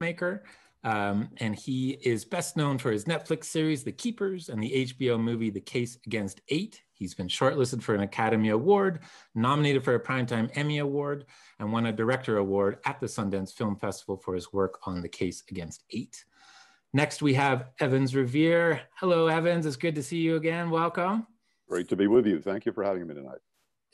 filmmaker, and he is best known for his Netflix series, The Keepers, and the HBO movie, The Case Against Eight. He's been shortlisted for an Academy Award, nominated for a Primetime Emmy Award, and won a Director Award at the Sundance Film Festival for his work on The Case Against Eight. Next, we have Evans Revere. Hello, Evans. It's good to see you again. Welcome. Great to be with you. Thank you for having me tonight.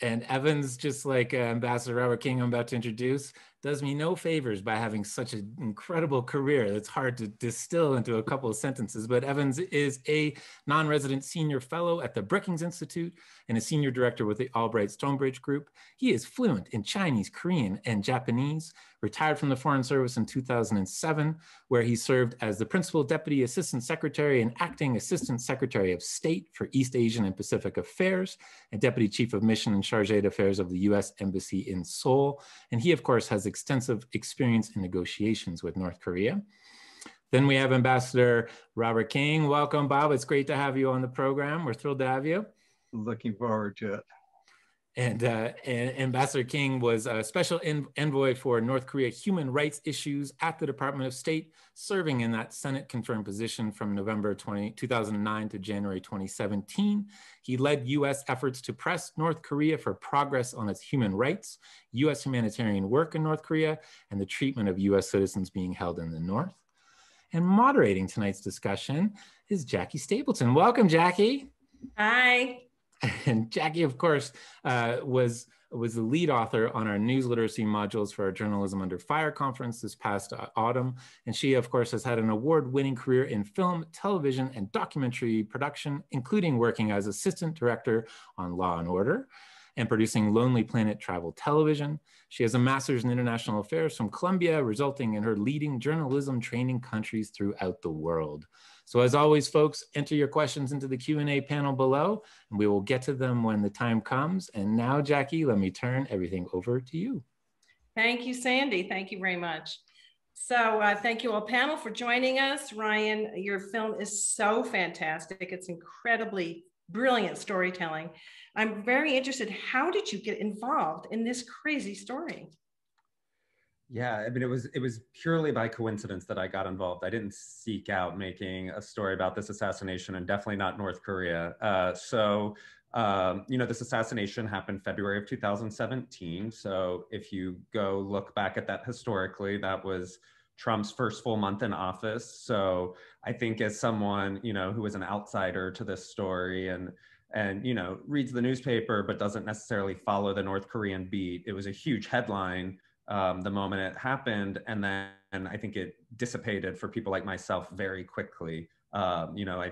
And Evans, just like Ambassador Robert King, I'm about to introduce, does me no favors by having such an incredible career that's hard to distill into a couple of sentences. But Evans is a non-resident senior fellow at the Brookings Institute and a senior director with the Albright Stonebridge Group. He is fluent in Chinese, Korean, and Japanese, retired from the Foreign Service in 2007, where he served as the Principal Deputy Assistant Secretary and Acting Assistant Secretary of State for East Asian and Pacific Affairs, and Deputy Chief of Mission and Chargé d'Affaires of the U.S. Embassy in Seoul. And he, of course, has extensive experience in negotiations with North Korea. Then we have Ambassador Robert King. Welcome, Bob. It's great to have you on the program. We're thrilled to have you. Looking forward to it. And Ambassador King was a special envoy for North Korea human rights issues at the Department of State, serving in that Senate-confirmed position from November 2009 to January 2017. He led U.S. efforts to press North Korea for progress on its human rights, U.S. humanitarian work in North Korea, and the treatment of U.S. citizens being held in the North. And moderating tonight's discussion is Jackie Stapleton. Welcome, Jackie. Hi. And Jackie, of course, was the lead author on our news literacy modules for our Journalism Under Fire conference this past autumn. And she, of course, has had an award-winning career in film, television, and documentary production, including working as assistant director on Law and Order and producing Lonely Planet Travel Television. She has a master's in international affairs from Columbia, resulting in her leading journalism training countries throughout the world. So as always, folks, enter your questions into the Q&A panel below, and we will get to them when the time comes. And now, Jackie, let me turn everything over to you. Thank you, Sandy. Thank you very much. So thank you all panel for joining us. Ryan, your film is so fantastic. It's incredibly brilliant storytelling. I'm very interested, how did you get involved in this crazy story? Yeah, I mean, it was purely by coincidence that I got involved. I didn't seek out making a story about this assassination, and definitely not North Korea. You know, this assassination happened February of 2017. So if you go look back at that historically, that was Trump's first full month in office. So I think as someone, you know, who is an outsider to this story and you know, reads the newspaper but doesn't necessarily follow the North Korean beat, it was a huge headline the moment it happened, and then I think it dissipated for people like myself very quickly. You know,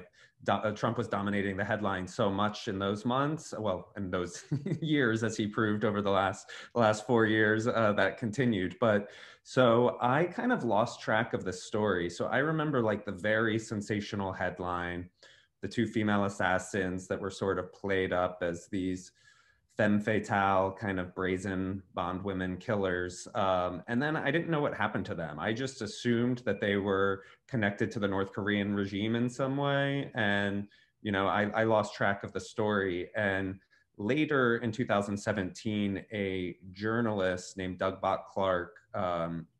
Trump was dominating the headlines so much in those months, well, in those years, as he proved over the last 4 years, that continued. But so I kind of lost track of the story. So I remember like the very sensational headline, the two female assassins that were sort of played up as these femme fatale kind of brazen bondwomen killers. And then I didn't know what happened to them. I just assumed that they were connected to the North Korean regime in some way. And, you know, I lost track of the story. And later in 2017, a journalist named Doug Bott-Clark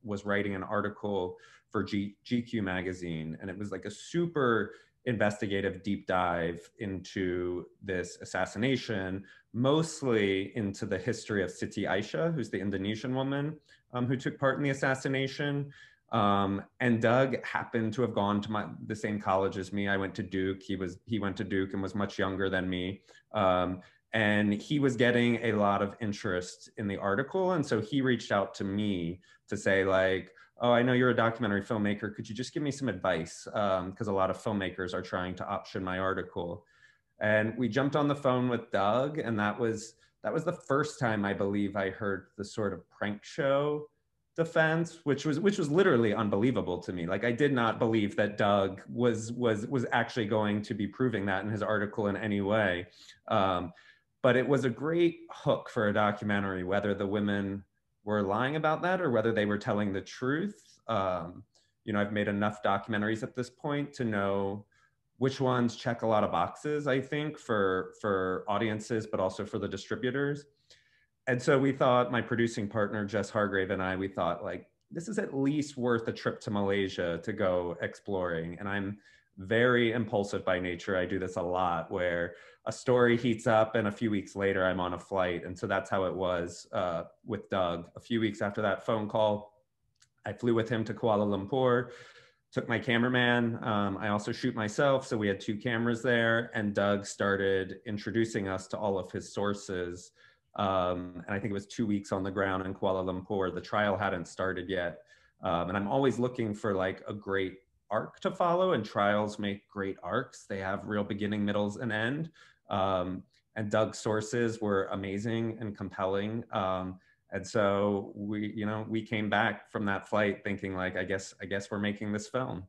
was writing an article for GQ magazine. And it was like a super investigative deep dive into this assassination, mostly into the history of Siti Aisyah, who's the Indonesian woman who took part in the assassination. And Doug happened to have gone to the same college as me. I went to Duke. He went to Duke and was much younger than me. And he was getting a lot of interest in the article. And so he reached out to me to say like, oh, I know you're a documentary filmmaker. Could you just give me some advice? Because a lot of filmmakers are trying to option my article. And we jumped on the phone with Doug, and that was the first time I believe I heard the sort of prank show defense, which was literally unbelievable to me. Like I did not believe that Doug was actually going to be proving that in his article in any way. But it was a great hook for a documentary, whether the women were lying about that or whether they were telling the truth. You know, I've made enough documentaries at this point to know which ones check a lot of boxes, I think, for audiences, but also for the distributors. And so we thought, my producing partner, Jess Hargrave, and I, we thought like, this is at least worth a trip to Malaysia to go exploring. And I'm very impulsive by nature. I do this a lot where a story heats up and a few weeks later I'm on a flight. And so that's how it was with Doug. A few weeks after that phone call, I flew with him to Kuala Lumpur, took my cameraman. I also shoot myself. So we had 2 cameras there, and Doug started introducing us to all of his sources. And I think it was 2 weeks on the ground in Kuala Lumpur. The trial hadn't started yet. And I'm always looking for like a great arc to follow, and trials make great arcs. They have real beginning, middles, and end. And Doug's sources were amazing and compelling. And so we came back from that flight thinking like, I guess we're making this film.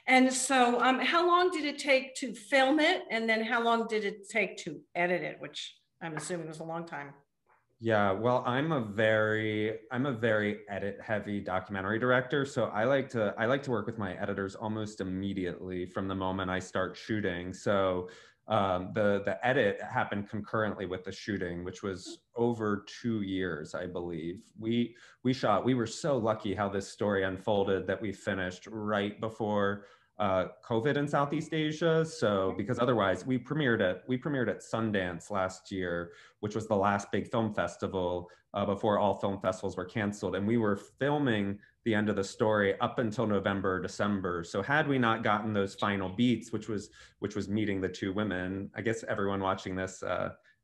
And so how long did it take to film it? And then how long did it take to edit it, which I'm assuming was a long time? Yeah, well, I'm a very edit heavy documentary director. So I like to work with my editors almost immediately from the moment I start shooting. So the edit happened concurrently with the shooting, which was over 2 years, I believe. We were so lucky how this story unfolded that we finished right before COVID in Southeast Asia. So because otherwise we premiered at Sundance last year, which was the last big film festival before all film festivals were canceled. And we were filming the end of the story up until November, December. So had we not gotten those final beats, which was meeting the 2 women, I guess everyone watching this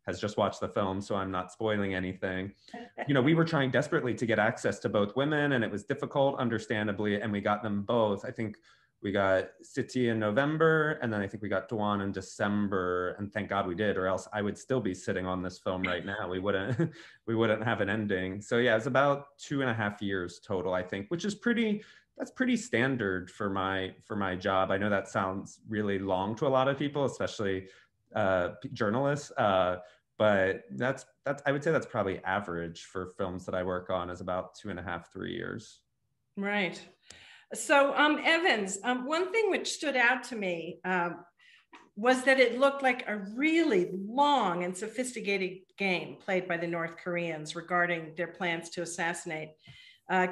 has just watched the film, so I'm not spoiling anything. We were trying desperately to get access to both women, and it was difficult, understandably, and we got them both. I think we got Siti in November, and then I think we got Duan in December, and thank God we did, or else I would still be sitting on this film right now. We wouldn't have an ending. So yeah, it's about 2.5 years total, I think, which is that's pretty standard for my job. I know that sounds really long to a lot of people, especially journalists, but that's I would say that's probably average for films that I work on, is about 2.5, 3 years. Right. So Evans, one thing which stood out to me was that it looked like a really long and sophisticated game played by the North Koreans regarding their plans to assassinate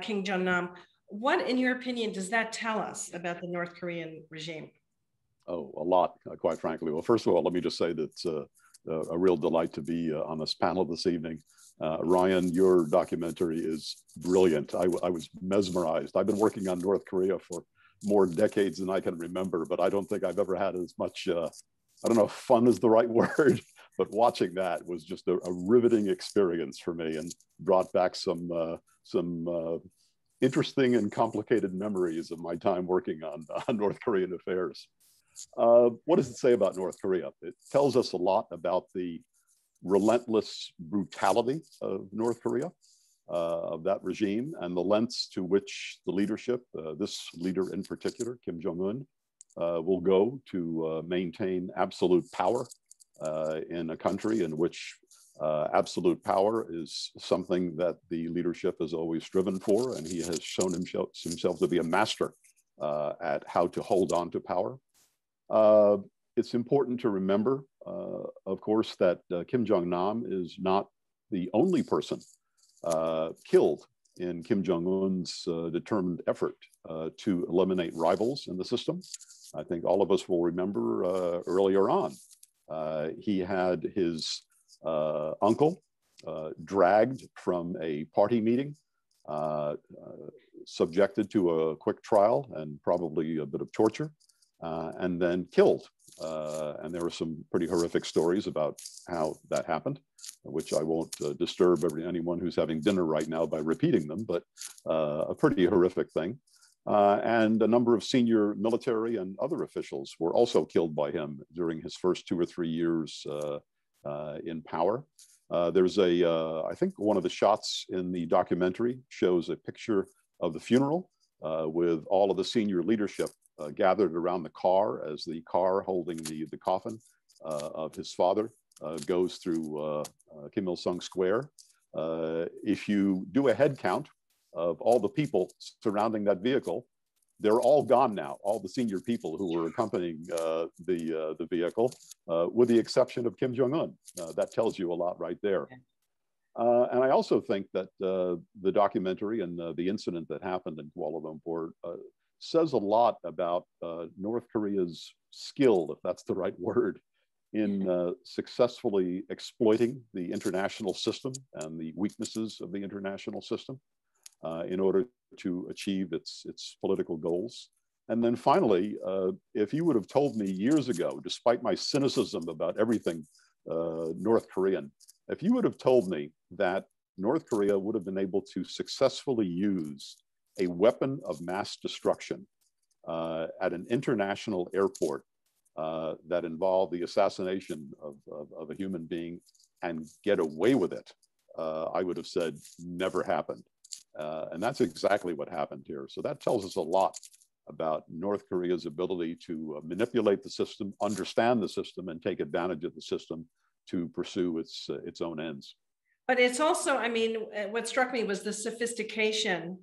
Kim Jong-un. What, in your opinion, does that tell us about the North Korean regime? Oh, a lot, quite frankly. Well, first of all, let me just say that it's a real delight to be on this panel this evening. Ryan, your documentary is brilliant. I was mesmerized. I've been working on North Korea for more decades than I can remember, but I don't think I've ever had as much, I don't know if fun is the right word, but watching that was just a riveting experience for me and brought back some interesting and complicated memories of my time working on North Korean affairs. What does it say about North Korea? It tells us a lot about the relentless brutality of North Korea, of that regime, and the lengths to which the leadership, this leader in particular, Kim Jong-un, will go to maintain absolute power in a country in which absolute power is something that the leadership has always striven for, and he has shown himself to be a master at how to hold on to power. It's important to remember, of course, that Kim Jong-nam is not the only person killed in Kim Jong-un's determined effort to eliminate rivals in the system. I think all of us will remember earlier on, he had his uncle dragged from a party meeting, subjected to a quick trial and probably a bit of torture, and then killed. And there were some pretty horrific stories about how that happened, which I won't disturb anyone who's having dinner right now by repeating them, but a pretty horrific thing. And a number of senior military and other officials were also killed by him during his first 2 or 3 years in power. There's I think one of the shots in the documentary shows a picture of the funeral with all of the senior leadership gathered around the car as the car holding the coffin of his father goes through Kim Il-sung Square. If you do a head count of all the people surrounding that vehicle, they're all gone now, all the senior people who were accompanying the vehicle, with the exception of Kim Jong-un. That tells you a lot right there. And I also think that the documentary and the incident that happened in Kuala Lumpur says a lot about North Korea's skill, if that's the right word, in successfully exploiting the international system and the weaknesses of the international system in order to achieve its political goals. And then finally, if you would have told me years ago, despite my cynicism about everything North Korean, if you would have told me that North Korea would have been able to successfully use a weapon of mass destruction at an international airport that involved the assassination of a human being and get away with it, I would have said never happened. And that's exactly what happened here. So that tells us a lot about North Korea's ability to manipulate the system, understand the system, and take advantage of the system to pursue its own ends. But it's also, I mean, what struck me was the sophistication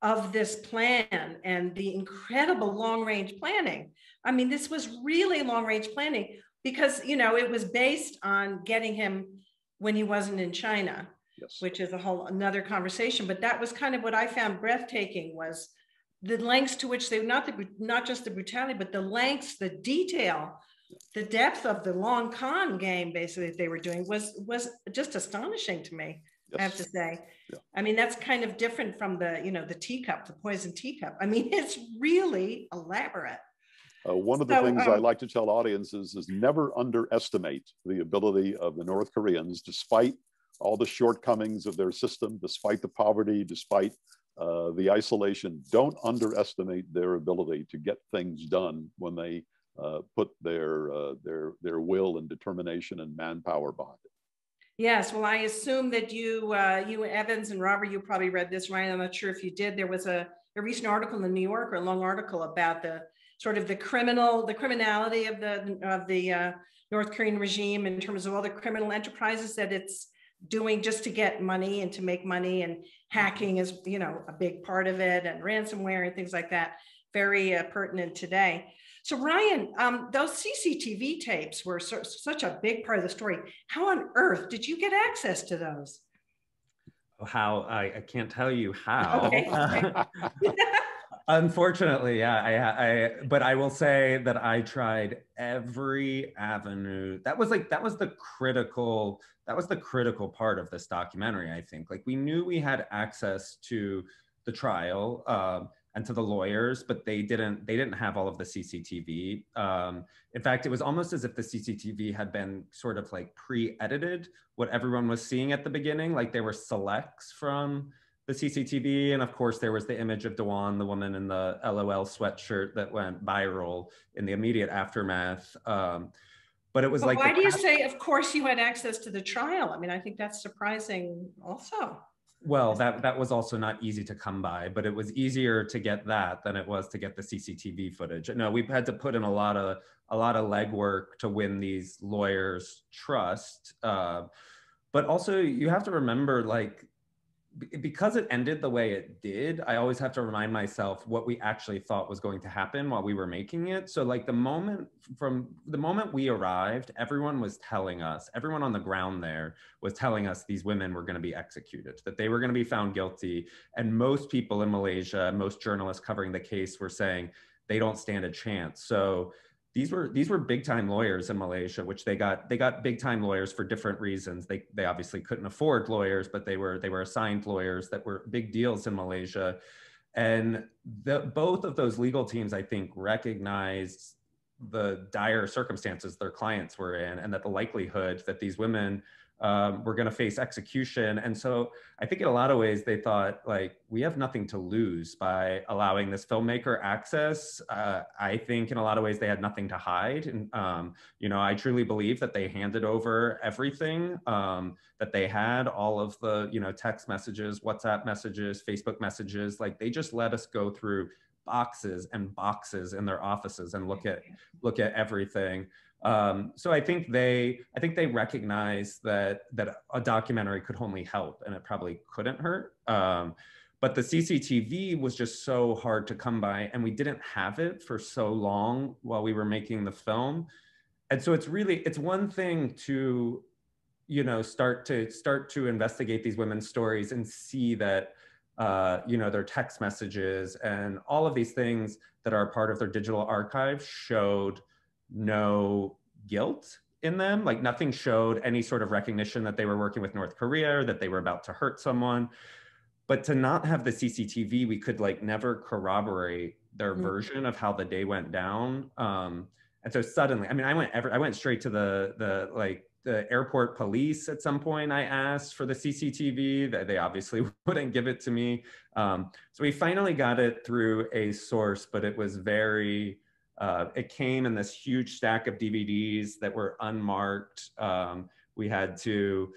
of this plan and the incredible long-range planning. I mean, this was really long-range planning because, you know, it was based on getting him when he wasn't in China, yes, which is a whole another conversation. But that was kind of what I found breathtaking, was the lengths to which they, not just the brutality, but the lengths, the detail, the depth of the long con game basically that they were doing was just astonishing to me. Yes. I have to say. Yeah. I mean, that's kind of different from the, you know, the teacup, the poison teacup. I mean, it's really elaborate. One of the things I like to tell audiences is never underestimate the ability of the North Koreans, despite all the shortcomings of their system, despite the poverty, despite the isolation. Don't underestimate their ability to get things done when they put their will and determination and manpower behind it. Yes, well, I assume that you Evans and Robert, you probably read this, right? I'm not sure if you did. There was a recent article in the New Yorker, a long article about the sort of the criminality of the North Korean regime in terms of all the criminal enterprises that it's doing just to get money and to make money, and hacking is, you know, a big part of it, and ransomware and things like that. Very pertinent today. So Ryan, those CCTV tapes were such a big part of the story. How on earth did you get access to those? How, I can't tell you how. Okay. Unfortunately, yeah, but I will say that I tried every avenue. That was the critical part of this documentary, I think. Like, we knew we had access to the trial and to the lawyers, but they didn't have all of the CCTV. In fact, it was almost as if the CCTV had been sort of like pre-edited what everyone was seeing at the beginning. Like, there were selects from the CCTV, and of course there was the image of Dawan, the woman in the LOL sweatshirt that went viral in the immediate aftermath. But it was like, why do you say, of course, you had access to the trial? I mean, I think that's surprising also. Well, that was also not easy to come by, but it was easier to get that than it was to get the CCTV footage. No, we've had to put in a lot of legwork to win these lawyers' trust. But also, you have to remember, like, because it ended the way it did, I always have to remind myself what we actually thought was going to happen while we were making it. So, like, from the moment we arrived, everyone on the ground there was telling us these women were going to be executed, that they were going to be found guilty. And most people in Malaysia, most journalists covering the case, were saying they don't stand a chance. So these were big time lawyers in Malaysia, which they got big time lawyers for different reasons. They obviously couldn't afford lawyers, but they were assigned lawyers that were big deals in Malaysia. And both of those legal teams, I think, recognized the dire circumstances their clients were in, and that the likelihood that these women were going to face execution. And so I think in a lot of ways they thought, like, we have nothing to lose by allowing this filmmaker access. I think in a lot of ways they had nothing to hide. And, you know, I truly believe that they handed over everything, that they had all of the, you know, text messages, WhatsApp messages, Facebook messages. Like, they just let us go through boxes and boxes in their offices and look at everything. So I think they recognized that a documentary could only help, and it probably couldn't hurt. But the CCTV was just so hard to come by, and we didn't have it for so long while we were making the film. And so it's one thing to you know, start to investigate these women's stories and see that, you know, their text messages and all of these things that are part of their digital archive showed no guilt in them. Like nothing showed any sort of recognition that they were working with North Korea or that they were about to hurt someone. But to not have the CCTV, we could like never corroborate their version of how the day went down. And so suddenly, I mean, I went straight to the airport police at some point. I asked for the CCTV, that they obviously wouldn't give it to me. So we finally got it through a source, but it was very, it came in this huge stack of DVDs that were unmarked. We had to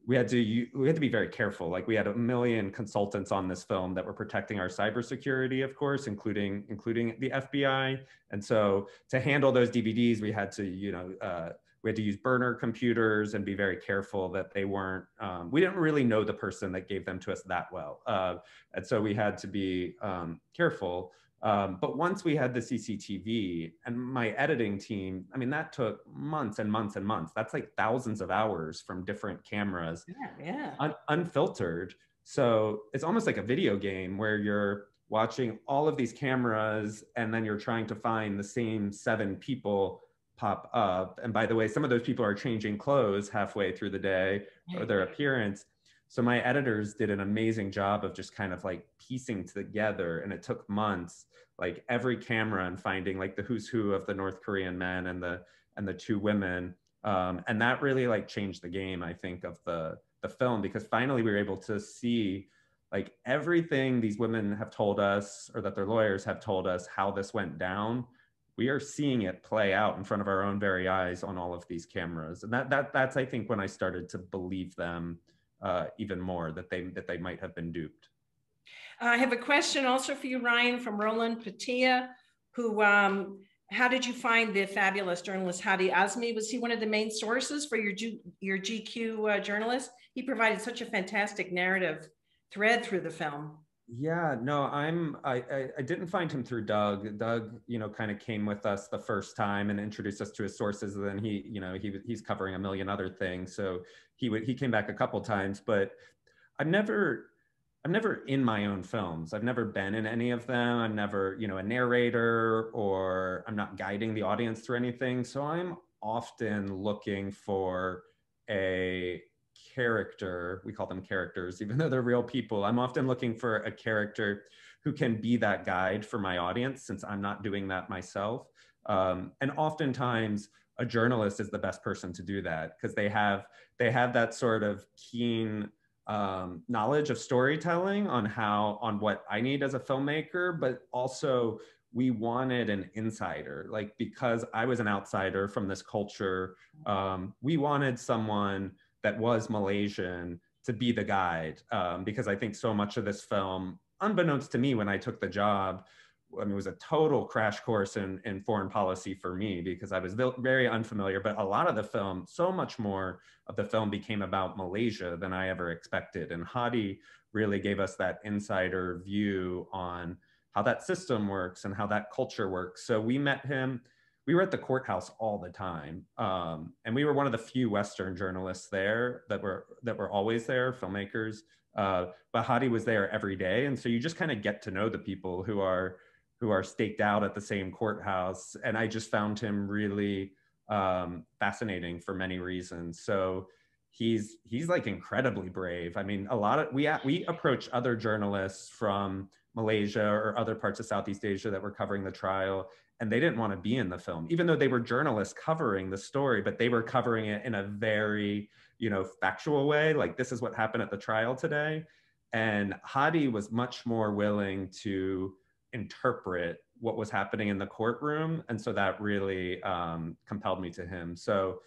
be very careful. Like we had a million consultants on this film that were protecting our cybersecurity, of course, including the FBI. And so to handle those DVDs, we had to, you know, we had to use burner computers and be very careful that they weren't, we didn't really know the person that gave them to us that well. And so we had to be careful. But once we had the CCTV and my editing team, I mean, that took months and months and months. That's like thousands of hours from different cameras, unfiltered. So it's almost like a video game where you're watching all of these cameras and then you're trying to find the same 7 people pop up. And by the way, some of those people are changing clothes halfway through the day or their appearance. So my editors did an amazing job of just kind of like piecing together, and it took months, like every camera and finding like the who's who of the North Korean men and the 2 women. And that really like changed the game, I think, of the film, because finally we were able to see like everything these women have told us, or that their lawyers have told us, how this went down. We are seeing it play out in front of our own very eyes on all of these cameras. And that's I think when I started to believe them even more, that they might have been duped. I have a question also for you, Ryan, from Roland Patia, who, how did you find the fabulous journalist Hadi Azmi? Was he one of the main sources for your GQ journalist? He provided such a fantastic narrative thread through the film. Yeah, no, I didn't find him through Doug. Doug, you know, kind of came with us the first time and introduced us to his sources. And then he's covering a million other things. So he came back a couple times, but I'm never in my own films. I've never been in any of them. I'm never, you know, a narrator, or I'm not guiding the audience through anything. So I'm often looking for a character. We call them characters, even though they're real people. I'm often looking for a character who can be that guide for my audience, since I'm not doing that myself. And oftentimes a journalist is the best person to do that, because they have that sort of keen knowledge of storytelling on what I need as a filmmaker. But also we wanted an insider, like, because I was an outsider from this culture, we wanted someone that was Malaysian to be the guide, because I think so much of this film, unbeknownst to me when I took the job, I mean, it was a total crash course in foreign policy for me, because I was very unfamiliar. But a lot of the film, so much more of the film, became about Malaysia than I ever expected. And Hadi really gave us that insider view on how that system works and how that culture works. So we met him. We were at the courthouse all the time, and we were one of the few Western journalists there that were always there, filmmakers. But Hadi was there every day, and so you just kind of get to know the people who are staked out at the same courthouse. And I just found him really fascinating for many reasons. So he's like incredibly brave. I mean, we approached other journalists from Malaysia or other parts of Southeast Asia that were covering the trial, and they didn't want to be in the film, even though they were journalists covering the story, but they were covering it in a very, you know, factual way. Like, this is what happened at the trial today. And Hadi was much more willing to interpret what was happening in the courtroom. And so that really compelled me to him. So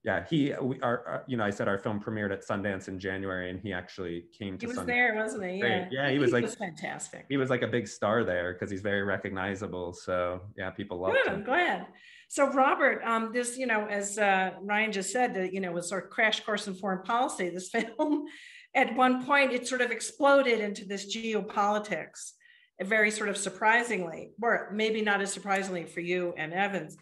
yeah, I said our film premiered at Sundance in January, and he actually came to Sundance. He was there, wasn't he? Yeah. Yeah, he was fantastic. He was like a big star there because he's very recognizable. So yeah, people loved him. I'm glad. So Robert, this, you know, as Ryan just said, you know, was sort of crash course in foreign policy. This film, at one point, it sort of exploded into this geopolitics, very sort of surprisingly, or maybe not as surprisingly for you and Evans.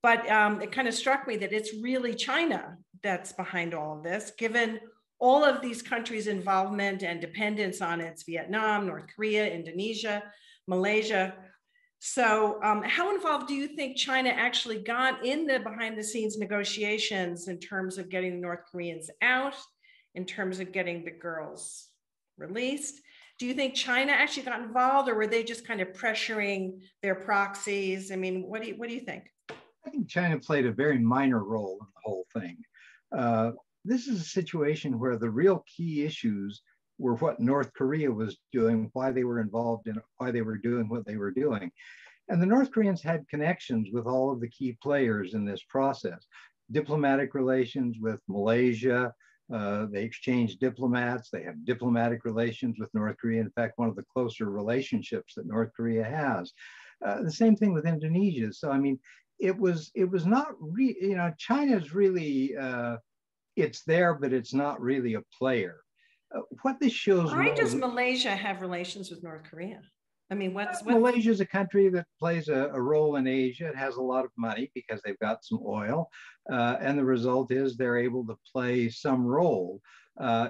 But it kind of struck me that it's really China that's behind all of this, given all of these countries' involvement and dependence on its Vietnam, North Korea, Indonesia, Malaysia. So how involved do you think China actually got in the behind the scenes negotiations in terms of getting the North Koreans out, in terms of getting the girls released? Do you think China actually got involved, or were they just kind of pressuring their proxies? I mean, what do you think? I think China played a very minor role in the whole thing. This is a situation where the real key issues were what North Korea was doing, why they were involved in it, why they were doing what they were doing. And the North Koreans had connections with all of the key players in this process. Diplomatic relations with Malaysia, they exchanged diplomats, they have diplomatic relations with North Korea. In fact, one of the closer relationships that North Korea has. The same thing with Indonesia. So, I mean, it was not, China's really, it's there, but it's not really a player. What this shows. Why does Malaysia have relations with North Korea? I mean, Malaysia is a country that plays a role in Asia. It has a lot of money because they've got some oil. And the result is they're able to play some role.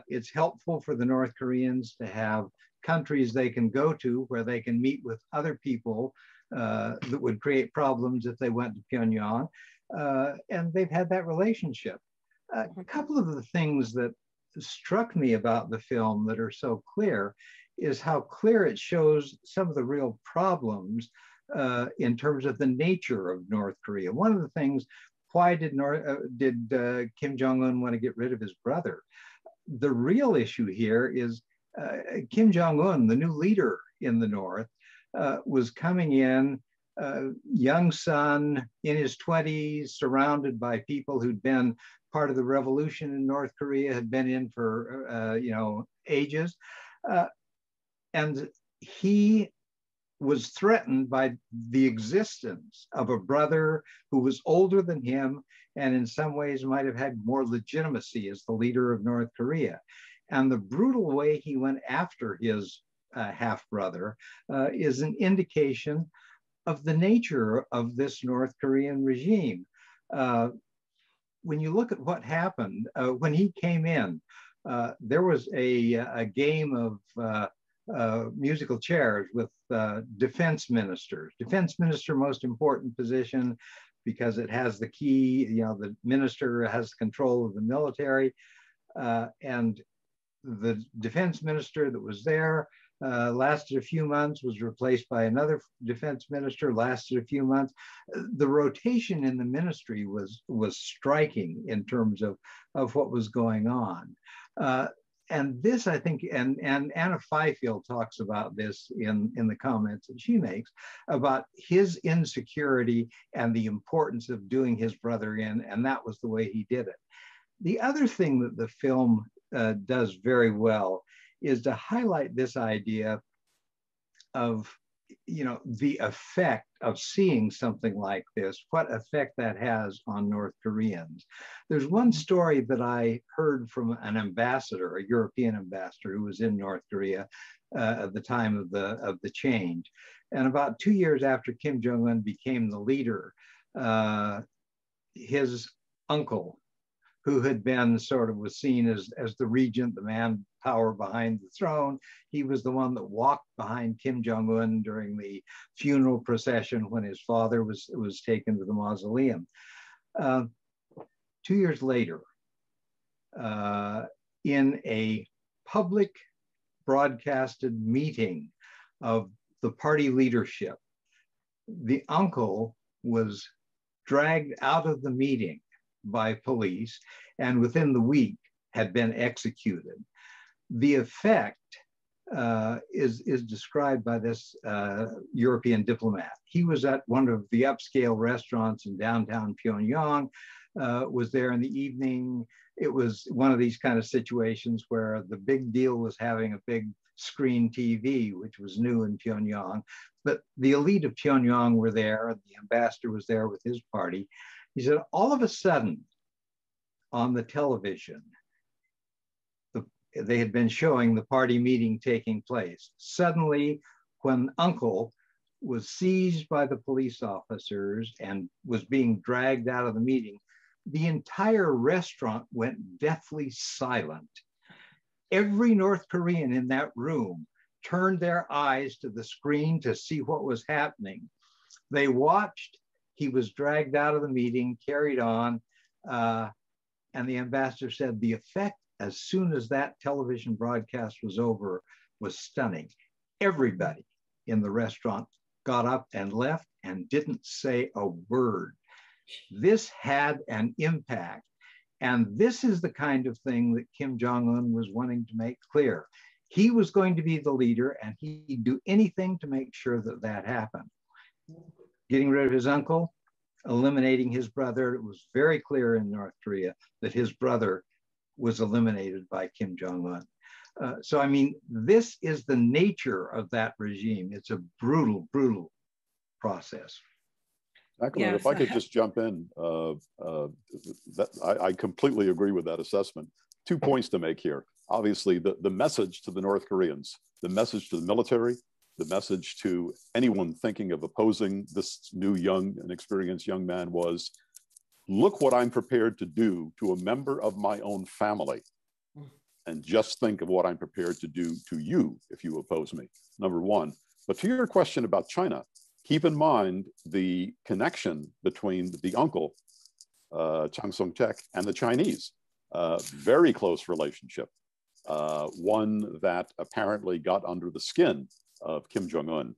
It's helpful for the North Koreans to have countries they can go to where they can meet with other people that would create problems if they went to Pyongyang. And they've had that relationship. A couple of the things that struck me about the film that are so clear is how clear it shows some of the real problems in terms of the nature of North Korea. One of the things, why did Kim Jong-un want to get rid of his brother? The real issue here is Kim Jong-un, the new leader in the North, was coming in, young son in his 20s, surrounded by people who'd been part of the revolution in North Korea, had been in for ages. And he was threatened by the existence of a brother who was older than him and in some ways might have had more legitimacy as the leader of North Korea. And the brutal way he went after his half-brother is an indication of the nature of this North Korean regime. When you look at what happened, when he came in, there was a game of musical chairs with defense ministers. Defense minister, most important position because it has the key, the minister has control of the military. And the defense minister that was there lasted a few months, was replaced by another defense minister, lasted a few months. The rotation in the ministry was striking in terms of what was going on. And this, I think, and Anna Fifield talks about this in the comments that she makes about his insecurity and the importance of doing his brother in, and that was the way he did it. The other thing that the film does very well is to highlight this idea of, the effect of seeing something like this, what effect that has on North Koreans. There's one story that I heard from an ambassador, a European ambassador who was in North Korea at the time of the change. And about 2 years after Kim Jong-un became the leader, his uncle, who had been was seen as the regent, the man power behind the throne. He was the one that walked behind Kim Jong-un during the funeral procession when his father was taken to the mausoleum. 2 years later, in a public broadcasted meeting of the party leadership, the uncle was dragged out of the meeting by police and within the week had been executed. The effect is described by this European diplomat. He was at one of the upscale restaurants in downtown Pyongyang, was there in the evening. It was one of these kind of situations where the big deal was having a big screen TV, which was new in Pyongyang. But the elite of Pyongyang were there, and the ambassador was there with his party. He said, all of a sudden, on the television, they had been showing the party meeting taking place. Suddenly, when Uncle was seized by the police officers and was being dragged out of the meeting, the entire restaurant went deathly silent. Every North Korean in that room turned their eyes to the screen to see what was happening. They watched. He was dragged out of the meeting, carried on, and the ambassador said the effect as soon as that television broadcast was over was stunning. Everybody in the restaurant got up and left and didn't say a word. This had an impact. And this is the kind of thing that Kim Jong-un was wanting to make clear. He was going to be the leader, and he'd do anything to make sure that that happened. Getting rid of his uncle, eliminating his brother. It was very clear in North Korea that his brother was eliminated by Kim Jong-un. So, I mean, this is the nature of that regime. It's a brutal, brutal process. Jacqueline, Yes. if I could just jump in, I completely agree with that assessment. 2 points to make here. Obviously, the message to the North Koreans, the message to the military, the message to anyone thinking of opposing this new young and experienced young man was, look what I'm prepared to do to a member of my own family. And just think of what I'm prepared to do to you if you oppose me, number one. But to your question about China, keep in mind the connection between the uncle, Chiang Sung-chek, and the Chinese. Very close relationship. One that apparently got under the skin of Kim Jong-un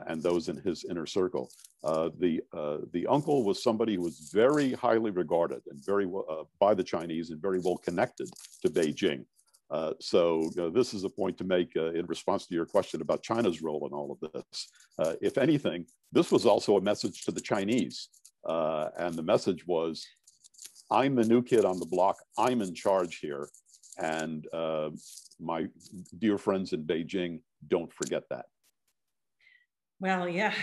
and those in his inner circle. The uncle was somebody who was very highly regarded and very by the Chinese and very well connected to Beijing. So this is a point to make in response to your question about China's role in all of this. If anything, this was also a message to the Chinese. And the message was, I'm the new kid on the block. I'm in charge here. And my dear friends in Beijing, don't forget that. Well, yeah,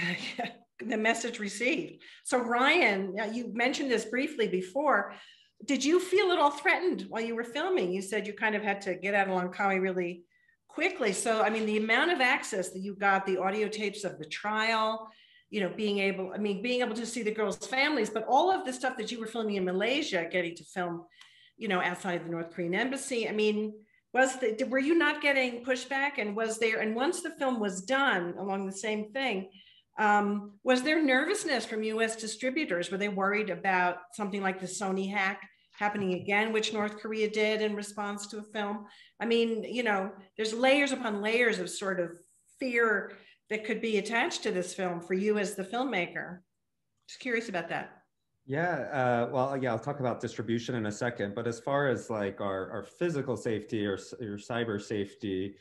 the message received. So Ryan, you mentioned this briefly before. Did you feel at all threatened while you were filming? You said you kind of had to get out of Langkawi really quickly. So, I mean, the amount of access that you got, the audio tapes of the trial, you know, being able to see the girls' families, but all of the stuff that you were filming in Malaysia, getting to film, you know, outside of the North Korean embassy. I mean, were you not getting pushback? And once the film was done along the same thing, was there nervousness from US distributors? Were they worried about something like the Sony hack happening again, which North Korea did in response to a film? I mean, you know, there's layers upon layers of sort of fear that could be attached to this film for you as the filmmaker. Just curious about that. Yeah, well, yeah, I'll talk about distribution in a second, but as far as like our physical safety or cyber safety,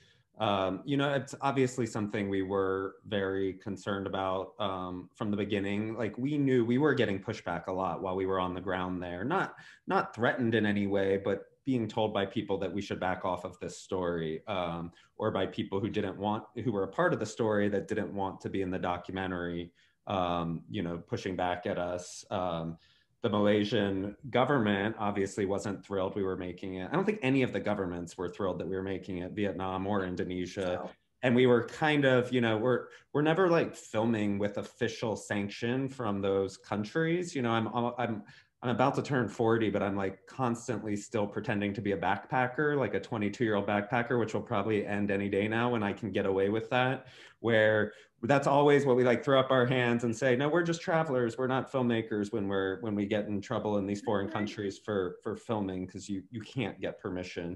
you know, it's obviously something we were very concerned about from the beginning. Like we knew we were getting pushback a lot while we were on the ground there, not threatened in any way, but being told by people that we should back off of this story, or by people who were a part of the story that didn't want to be in the documentary. You know, pushing back at us. The Malaysian government obviously wasn't thrilled we were making it. I don't think any of the governments were thrilled that we were making it, Vietnam or Indonesia. Oh. And we were kind of, you know, we're never like filming with official sanction from those countries. You know, I'm about to turn 40, but I'm like constantly still pretending to be a backpacker, like a 22-year-old backpacker, which will probably end any day now when I can get away with that, where that's always what we like throw up our hands and say, no, we're just travelers. We're not filmmakers when we get in trouble in these foreign countries for filming, because you can't get permission.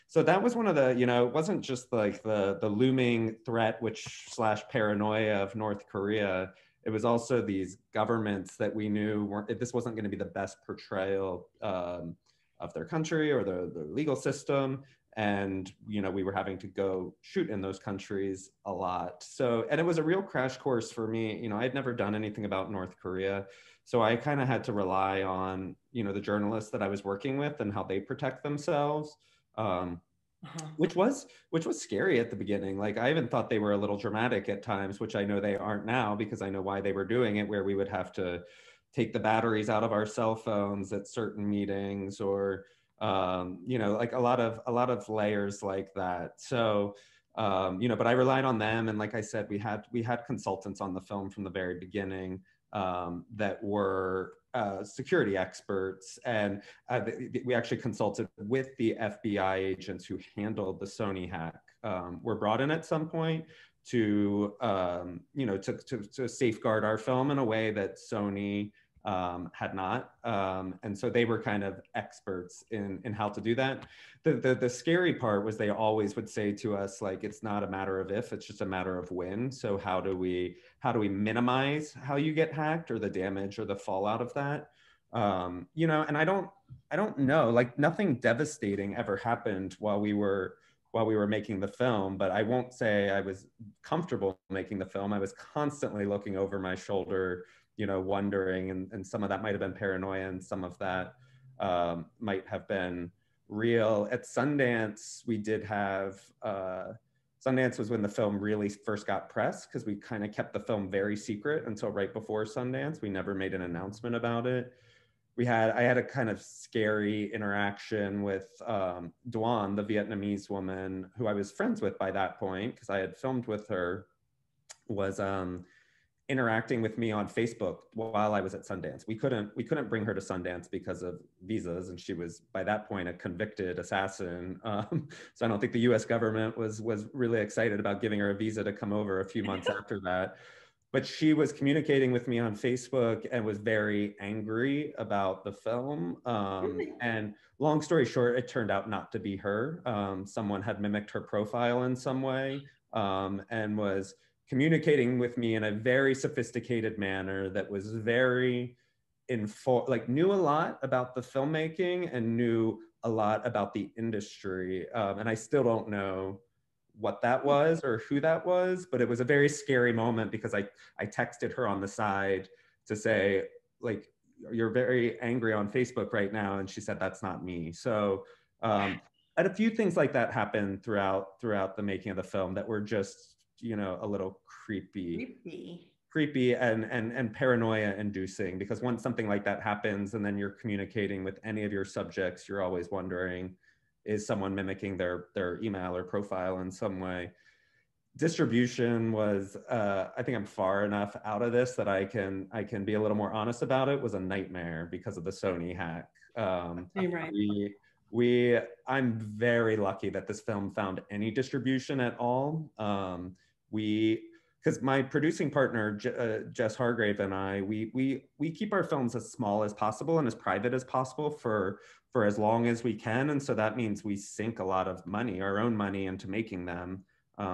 So that was one of the, you know, it wasn't just like the looming threat, / paranoia of North Korea. It was also these governments that we knew this wasn't going to be the best portrayal of their country or their legal system. And, you know, we were having to go shoot in those countries a lot. So, and it was a real crash course for me. You know, I'd never done anything about North Korea. So I kind of had to rely on, you know, the journalists that I was working with and how they protect themselves. Which was scary at the beginning. Like I even thought they were a little dramatic at times, which I know they aren't now because I know why they were doing it, where we would have to take the batteries out of our cell phones at certain meetings, or you know, like a lot of layers like that. So you know, but I relied on them, and like I said, we had consultants on the film from the very beginning. that were security experts. And we actually consulted with the FBI agents who handled the Sony hack. Were brought in at some point to, to safeguard our film in a way that Sony had not. And so they were kind of experts in how to do that. The scary part was they always would say to us, like, it's not a matter of if, it's just a matter of when. So how do we minimize how you get hacked or the damage or the fallout of that? And I don't know, like, nothing devastating ever happened while we were making the film, but I won't say I was comfortable making the film. I was constantly looking over my shoulder, wondering, and some of that might have been paranoia and some of that might have been real. At Sundance, we did have, Sundance was when the film really first got press, because we kind of kept the film very secret until right before Sundance. We never made an announcement about it. I had a kind of scary interaction with Duan, the Vietnamese woman who I was friends with by that point, because I had filmed with her, was interacting with me on Facebook while I was at Sundance. We couldn't bring her to Sundance because of visas, and she was by that point a convicted assassin. So I don't think the U.S. government was really excited about giving her a visa to come over a few months after that. But she was communicating with me on Facebook and was very angry about the film. And long story short, it turned out not to be her. Someone had mimicked her profile in some way and was communicating with me in a very sophisticated manner that was very knew a lot about the filmmaking and knew a lot about the industry. And I still don't know what that was or who that was, but it was a very scary moment because I texted her on the side to say, like, you're very angry on Facebook right now. And she said, that's not me. So I had a few things like that happen throughout the making of the film that were just, a little creepy and paranoia inducing, because once something like that happens and then you're communicating with any of your subjects, you're always wondering, is someone mimicking their email or profile in some way? Distribution was, I think I'm far enough out of this that I can be a little more honest about it, was a nightmare because of the Sony hack. Right. I'm very lucky that this film found any distribution at all. Because my producing partner, Jess Hargrave, and I, we keep our films as small as possible and as private as possible for as long as we can. And so that means we sink a lot of money, our own money, into making them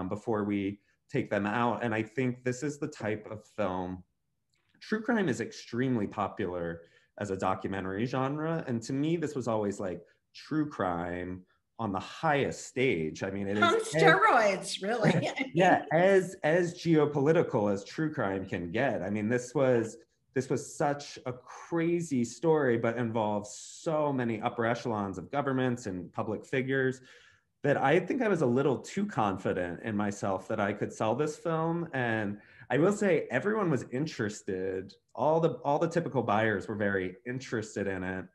before we take them out. And I think this is the type of film, true crime is extremely popular as a documentary genre. And to me, this was always like true crime on the highest stage. I mean, it is on steroids, really. Yeah, as geopolitical as true crime can get. I mean, this was such a crazy story, but involves so many upper echelons of governments and public figures that I think I was a little too confident in myself that I could sell this film. And I will say everyone was interested. All the typical buyers were very interested in it,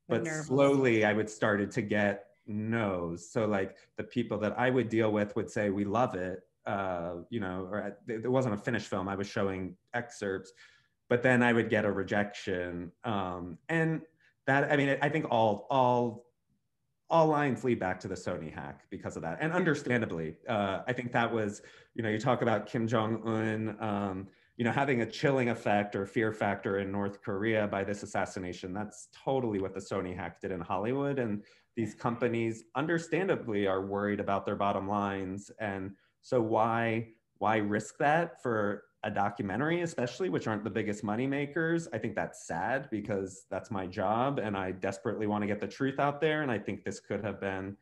but slowly I would started to get no's. So like the people that I would deal with would say, we love it, or it wasn't a finished film. I was showing excerpts, but then I would get a rejection. And that, I mean, I think all lines lead back to the Sony hack because of that. And understandably, I think that was, you talk about Kim Jong-un, having a chilling effect or fear factor in North Korea by this assassination. That's totally what the Sony hack did in Hollywood. And these companies understandably are worried about their bottom lines. And so why risk that for a documentary, especially, which aren't the biggest money makers? I think that's sad because that's my job and I desperately want to get the truth out there. And I think this could have been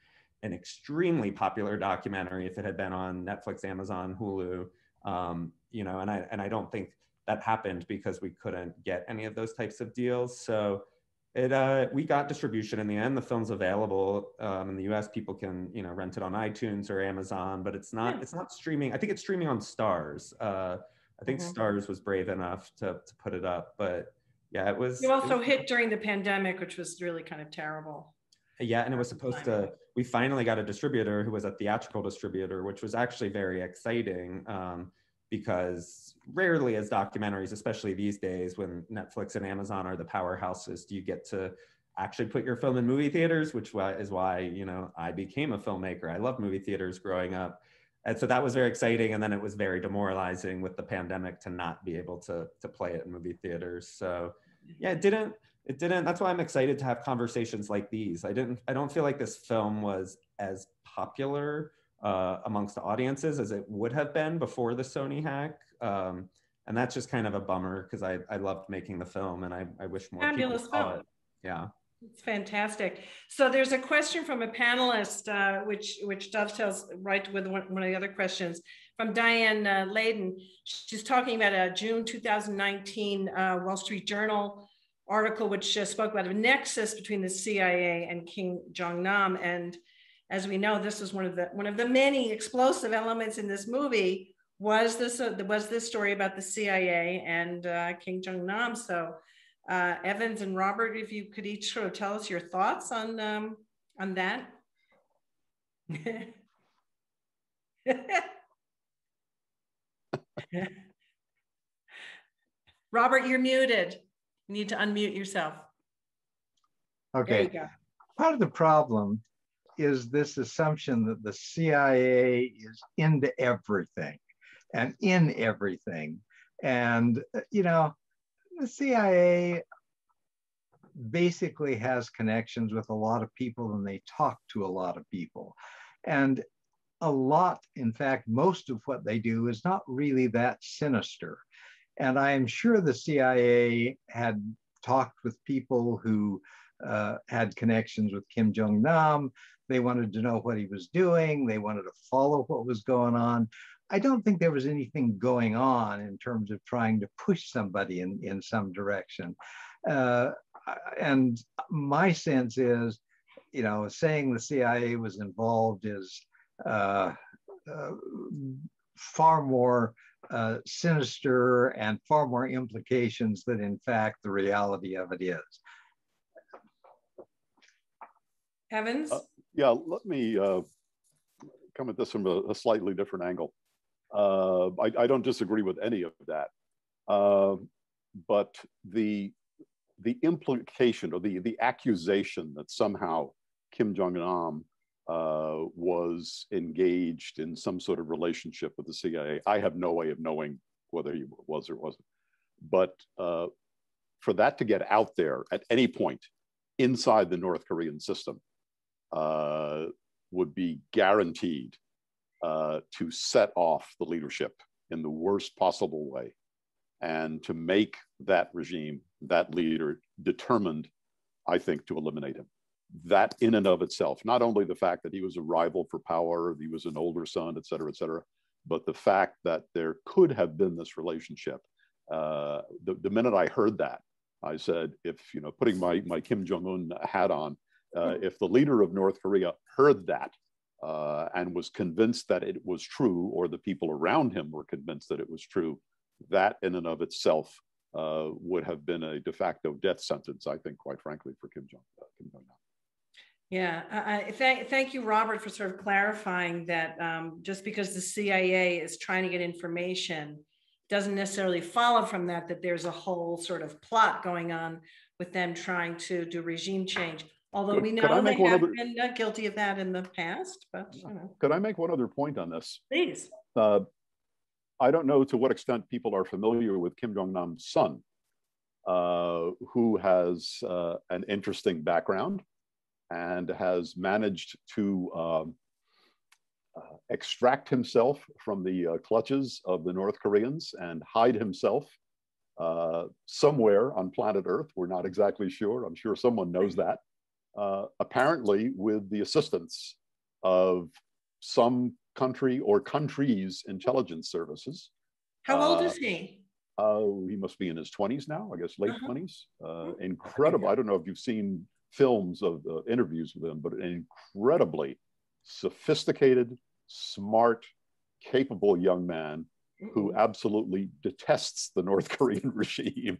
an extremely popular documentary if it had been on Netflix, Amazon, Hulu, and I don't think that happened because we couldn't get any of those types of deals. So we got distribution in the end. The film's available in the US. People can rent it on iTunes or Amazon, but it's not streaming. I think it's streaming on Stars. I think Stars was brave enough to put it up, but yeah, it was. You also hit during the pandemic, which was really kind of terrible. Yeah, and it was supposed to. We finally got a distributor who was a theatrical distributor, which was actually very exciting. because rarely as documentaries, especially these days when Netflix and Amazon are the powerhouses, do you get to actually put your film in movie theaters, which is why, you know, I became a filmmaker. I loved movie theaters growing up. And so that was very exciting. And then it was very demoralizing with the pandemic to not be able to play it in movie theaters. So yeah, it didn't, that's why I'm excited to have conversations like these. I don't feel like this film was as popular amongst the audiences as it would have been before the Sony hack. And that's just kind of a bummer because I loved making the film and I wish more people saw it. Yeah. It's fantastic. So there's a question from a panelist, which dovetails right with one of the other questions from Diane Layden. She's talking about a June 2019 Wall Street Journal article, which spoke about a nexus between the CIA and Kim Jong-un. And as we know, this is one of the many explosive elements in this movie. Was this story about the CIA and Kim Jong-un? So. Evans and Robert, if you could each sort of tell us your thoughts on that. Robert, you're muted. You need to unmute yourself. Okay. There you go. Part of the problem is this assumption that the CIA is into everything and in everything. And, you know, the CIA basically has connections with a lot of people and they talk to a lot of people. And a lot, in fact, most of what they do is not really that sinister. And I am sure the CIA had talked with people who had connections with Kim Jong-un. They wanted to know what he was doing. They wanted to follow what was going on. I don't think there was anything going on in terms of trying to push somebody in some direction. And my sense is, you know, saying the CIA was involved is far more sinister and far more implications than in fact the reality of it is. Evans? Yeah, let me come at this from a slightly different angle. I don't disagree with any of that, but the implication or the accusation that somehow Kim Jong-un was engaged in some sort of relationship with the CIA, I have no way of knowing whether he was or wasn't. But for that to get out there at any point inside the North Korean system would be guaranteed to set off the leadership in the worst possible way and to make that regime, that leader, determined, I think, to eliminate him. That in and of itself, not only the fact that he was a rival for power, he was an older son, et cetera, but the fact that there could have been this relationship. The minute I heard that, I said, if, you know, putting my Kim Jong-un hat on, if the leader of North Korea heard that and was convinced that it was true, or the people around him were convinced that it was true, that in and of itself would have been a de facto death sentence, I think, quite frankly, for Kim Jong-un. Yeah, thank you, Robert, for sort of clarifying that just because the CIA is trying to get information doesn't necessarily follow from that there's a whole sort of plot going on with them trying to do regime change. Although we know they have been guilty of that in the past, but you know. Could I make one other point on this? Please. I don't know to what extent people are familiar with Kim Jong-un's son, who has an interesting background and has managed to extract himself from the clutches of the North Koreans and hide himself somewhere on planet Earth. We're not exactly sure. I'm sure someone knows that. Apparently with the assistance of some country or countries' intelligence services. How old is he? He must be in his 20s now, I guess, late 20s. Incredible. I don't know if you've seen films of interviews with him, but an incredibly sophisticated, smart, capable young man who absolutely detests the North Korean regime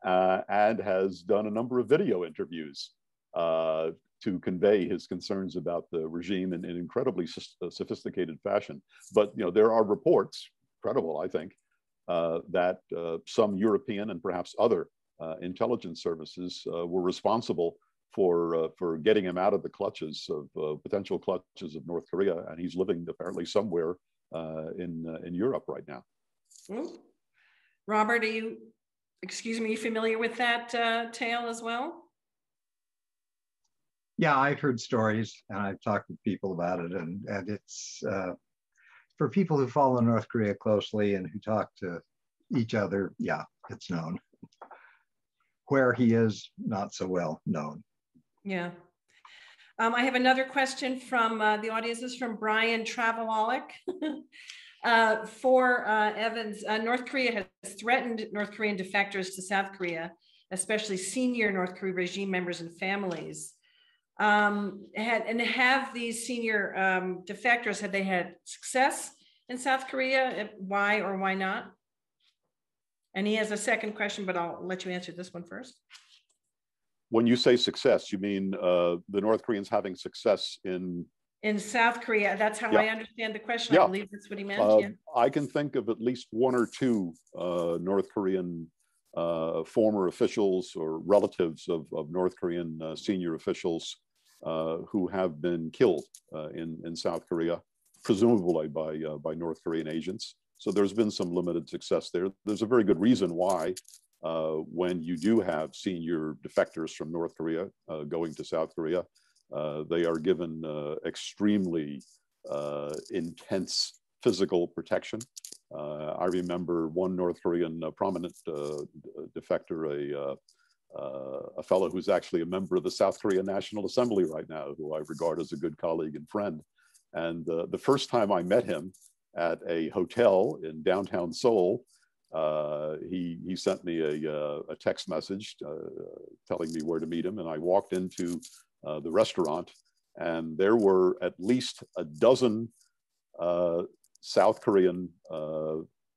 and has done a number of video interviews to convey his concerns about the regime in an incredibly sophisticated fashion. But you know, there are reports, credible, I think, that some European and perhaps other intelligence services were responsible for getting him out of the clutches of potential clutches of North Korea, and he's living apparently somewhere in Europe right now. Robert, are you, excuse me, familiar with that tale as well? Yeah, I've heard stories and I've talked with people about it, and it's for people who follow North Korea closely and who talk to each other, yeah, it's known. Where he is, not so well known. Yeah. I have another question from the audience. This is from Brian Travelolic. For Evans, North Korea has threatened North Korean defectors to South Korea, especially senior North Korean regime members and families. Have these senior defectors, had they had success in South Korea? Why or why not? And he has a second question, but I'll let you answer this one first. When you say success, you mean the North Koreans having success in South Korea? That's how I understand the question. Yeah. I believe that's what he meant. I can think of at least one or two North Korean former officials or relatives of North Korean senior officials who have been killed in South Korea, presumably by North Korean agents. So there's been some limited success there. There's a very good reason why when you do have senior defectors from North Korea going to South Korea, they are given extremely intense physical protection. I remember one North Korean prominent defector, a fellow who's actually a member of the South Korean National Assembly right now, who I regard as a good colleague and friend. And the first time I met him at a hotel in downtown Seoul, he sent me a text message telling me where to meet him. And I walked into the restaurant, and there were at least a dozen South Korean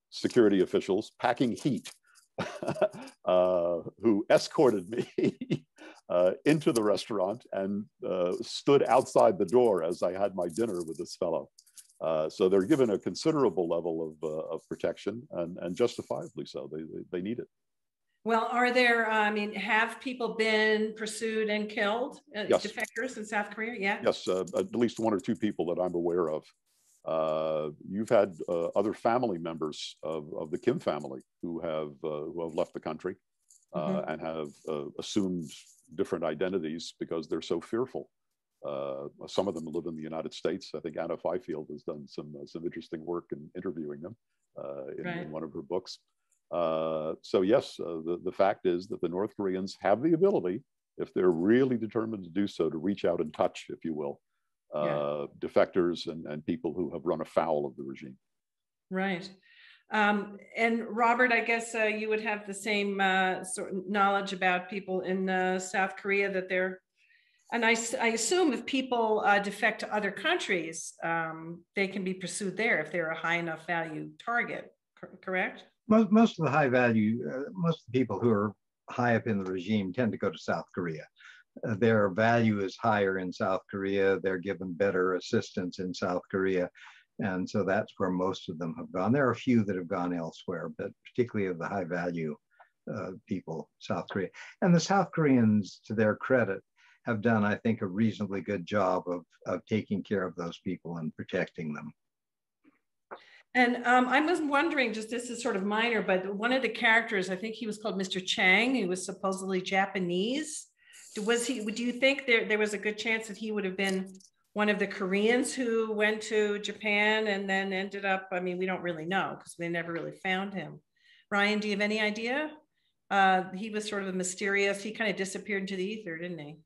security officials packing heat who escorted me into the restaurant and stood outside the door as I had my dinner with this fellow. So they're given a considerable level of protection, and justifiably so. They need it. Well, are there, I mean, have people been pursued and killed, yes. defectors in South Korea? Yeah. Yes, at least one or two people that I'm aware of. You've had other family members of the Kim family who have left the country and have assumed different identities because they're so fearful. Some of them live in the United States. I think Anna Fifield has done some interesting work in interviewing them in one of her books. So yes, the fact is that the North Koreans have the ability, if they're really determined to do so, to reach out and touch, if you will, defectors and people who have run afoul of the regime. Right. And Robert, I guess you would have the same sort of knowledge about people in South Korea that they're, and I assume if people defect to other countries, they can be pursued there if they're a high enough value target, correct? Most of the high value, most of the people who are high up in the regime tend to go to South Korea. Their value is higher in South Korea. They're given better assistance in South Korea. And so that's where most of them have gone. There are a few that have gone elsewhere, but particularly of the high value people, South Korea. And the South Koreans, to their credit, have done, I think, a reasonably good job of taking care of those people and protecting them. And I was wondering, just this is sort of minor, but one of the characters, I think he was called Mr. Chang, he was supposedly Japanese. Was he, do you think there was a good chance that he would have been one of the Koreans who went to Japan and then ended up, I mean, we don't really know because they never really found him. Ryan, do you have any idea? He was sort of a mysterious, he kind of disappeared into the ether, didn't he?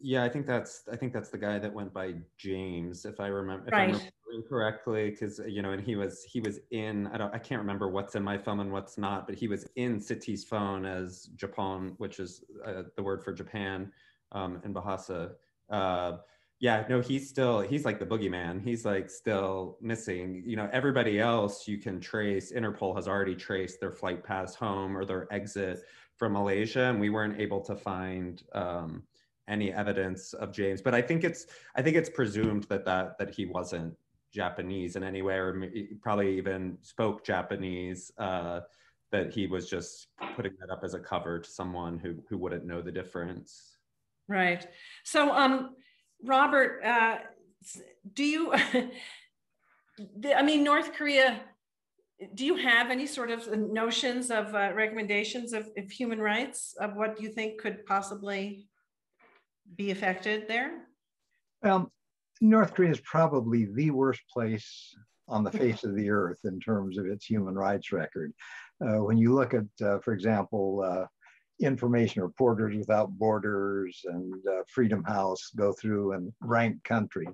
Yeah, I think that's the guy that went by James, if I remember, if right. I'm remembering correctly, because you know, and he was in, I can't remember what's in my phone and what's not, but he was in Siti's phone as Japan, which is the word for Japan in Bahasa. Yeah, no, he's like the boogeyman. He's like still missing. You know, everybody else you can trace. Interpol has already traced their flight paths home or their exit from Malaysia, and we weren't able to find any evidence of James. But I think it's presumed that he wasn't Japanese in any way, or probably even spoke Japanese, that he was just putting that up as a cover to someone who wouldn't know the difference. Right. So, Robert, do you, I mean, North Korea, do you have any sort of notions of recommendations of human rights, of what you think could possibly be affected there? Well, North Korea is probably the worst place on the face of the earth in terms of its human rights record. When you look at, for example, Information Reporters Without Borders and Freedom House go through and rank countries,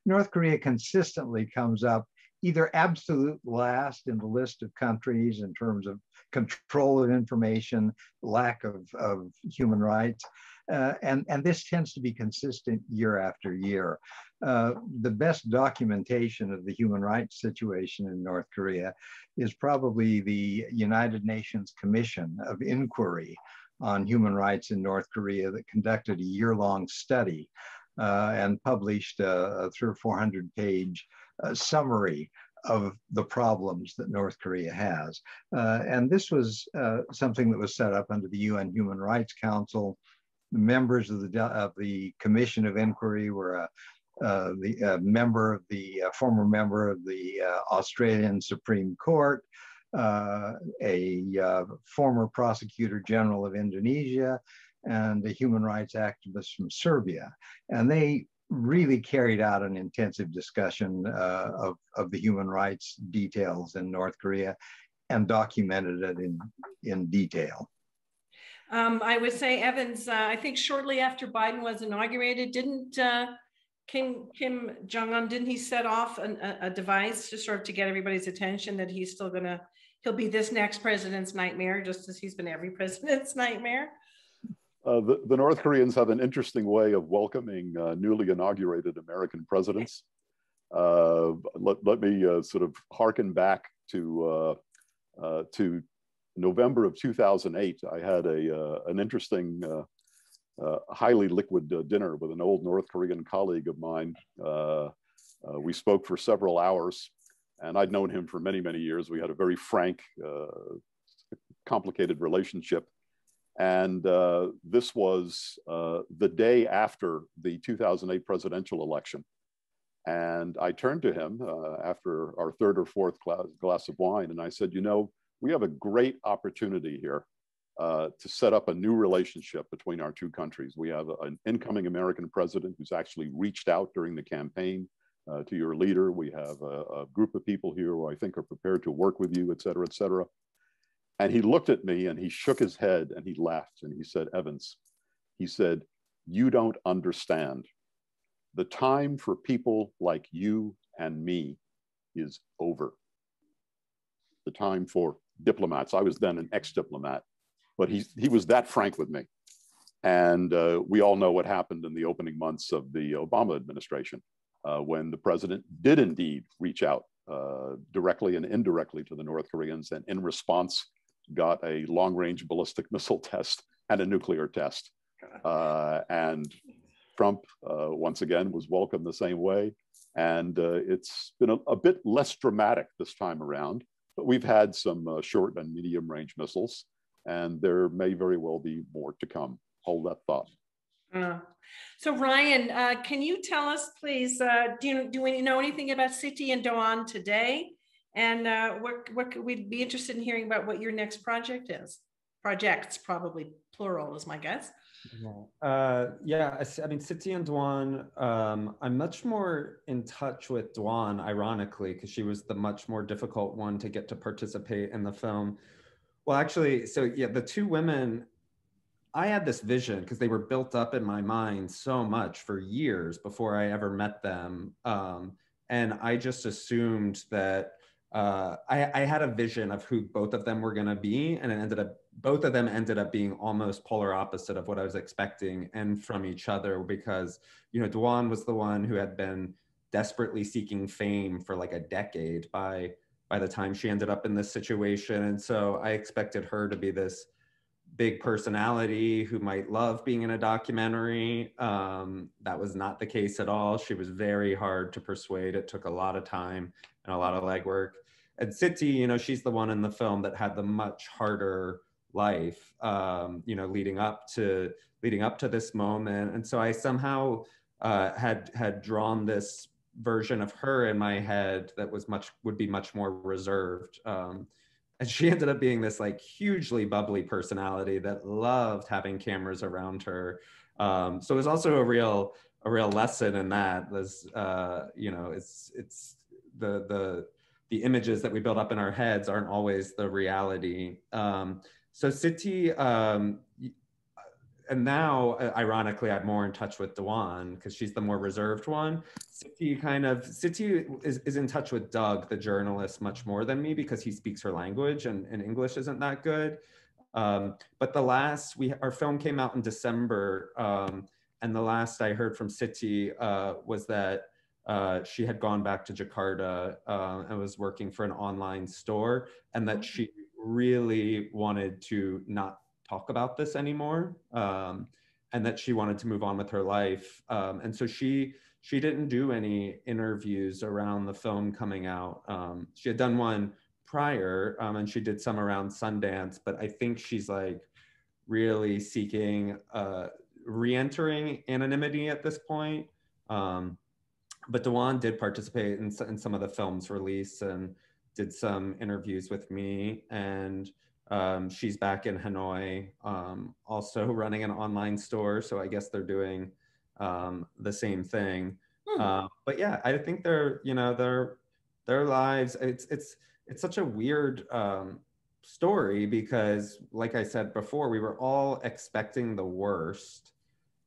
North Korea consistently comes up either absolute last in the list of countries in terms of control of information, lack of human rights, and this tends to be consistent year after year. The best documentation of the human rights situation in North Korea is probably the United Nations Commission of Inquiry on Human Rights in North Korea that conducted a year-long study and published a 300 or 400-page summary of the problems that North Korea has. And this was something that was set up under the UN Human Rights Council. The members of the Commission of Inquiry were the former member of the Australian Supreme Court, a former prosecutor general of Indonesia, and a human rights activist from Serbia. And they really carried out an intensive discussion of the human rights details in North Korea and documented it in detail. I would say, Evans, I think shortly after Biden was inaugurated, didn't Kim Jong-un, didn't he set off a device to sort of to get everybody's attention that he's still he'll be this next president's nightmare, just as he's been every president's nightmare? The North Koreans have an interesting way of welcoming newly inaugurated American presidents. Let me sort of harken back to November of 2008. I had an interesting, highly liquid dinner with an old North Korean colleague of mine. We spoke for several hours, and I'd known him for many, many years. We had a very frank, complicated relationship. And this was the day after the 2008 presidential election. And I turned to him after our third or fourth glass of wine, and I said, you know, we have a great opportunity here to set up a new relationship between our two countries. We have an incoming American president who's actually reached out during the campaign to your leader. We have a group of people here who I think are prepared to work with you, et cetera, et cetera. And he looked at me and he shook his head and he laughed and he said, Evans, he said, you don't understand. The time for people like you and me is over. The time for diplomats. I was then an ex-diplomat, but he was that frank with me. And we all know what happened in the opening months of the Obama administration when the president did indeed reach out directly and indirectly to the North Koreans, and in response got a long-range ballistic missile test and a nuclear test. And Trump, once again, was welcomed the same way. And it's been a bit less dramatic this time around, but we've had some short and medium-range missiles, and there may very well be more to come. Hold that thought. So Ryan, can you tell us, please, do we know anything about Siti and Doan today? And we'd be interested in hearing about what your next project is. Projects, probably plural is my guess. Yeah, I mean, Siti and Doan, I'm much more in touch with Doan, ironically, because she was the much more difficult one to get to participate in the film. Well, actually, so yeah, the two women, I had this vision because they were built up in my mind so much for years before I ever met them. And I just assumed that I had a vision of who both of them were going to be, and both of them ended up being almost polar opposite of what I was expecting and from each other, because, you know, Doan was the one who had been desperately seeking fame for like a decade by the time she ended up in this situation. And so I expected her to be this big personality who might love being in a documentary. That was not the case at all. She was very hard to persuade. It took a lot of time and a lot of legwork. And Siti, you know, she's the one in the film that had the much harder life, you know, leading up to this moment. And so I somehow had drawn this version of her in my head that would be much more reserved. And she ended up being this like hugely bubbly personality that loved having cameras around her. So it was also a real lesson in that. Was you know, it's the images that we build up in our heads aren't always the reality. So Siti, and now, ironically, I'm more in touch with Dewan because she's the more reserved one. Siti is in touch with Doug, the journalist, much more than me because he speaks her language and English isn't that good. But our film came out in December, and the last I heard from Siti was that she had gone back to Jakarta and was working for an online store, and that she really wanted to not talk about this anymore, and that she wanted to move on with her life. And so she didn't do any interviews around the film coming out. She had done one prior, and she did some around Sundance, but I think she's like really seeking re-entering anonymity at this point. But Dewan did participate in some of the film's release and did some interviews with me, and she's back in Hanoi, also running an online store. So I guess they're doing the same thing. But yeah, I think their lives, it's such a weird story because, like I said before, we were all expecting the worst.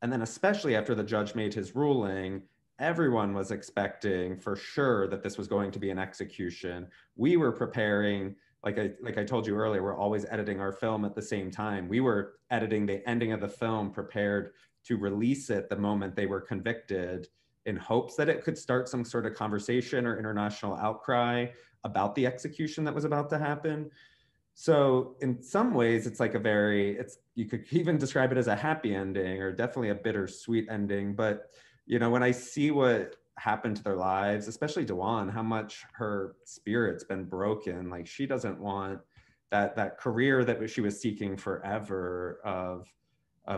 And then especially after the judge made his ruling, everyone was expecting for sure that this was going to be an execution. We were preparing, like I told you earlier, we're always editing our film at the same time. We were editing the ending of the film, prepared to release it the moment they were convicted, in hopes that it could start some sort of conversation or international outcry about the execution that was about to happen. So in some ways, it's like you could even describe it as a happy ending, or definitely a bittersweet ending. But you know, when I see what happened to their lives, especially Dewan, how much her spirit's been broken. Like, she doesn't want that career that she was seeking forever of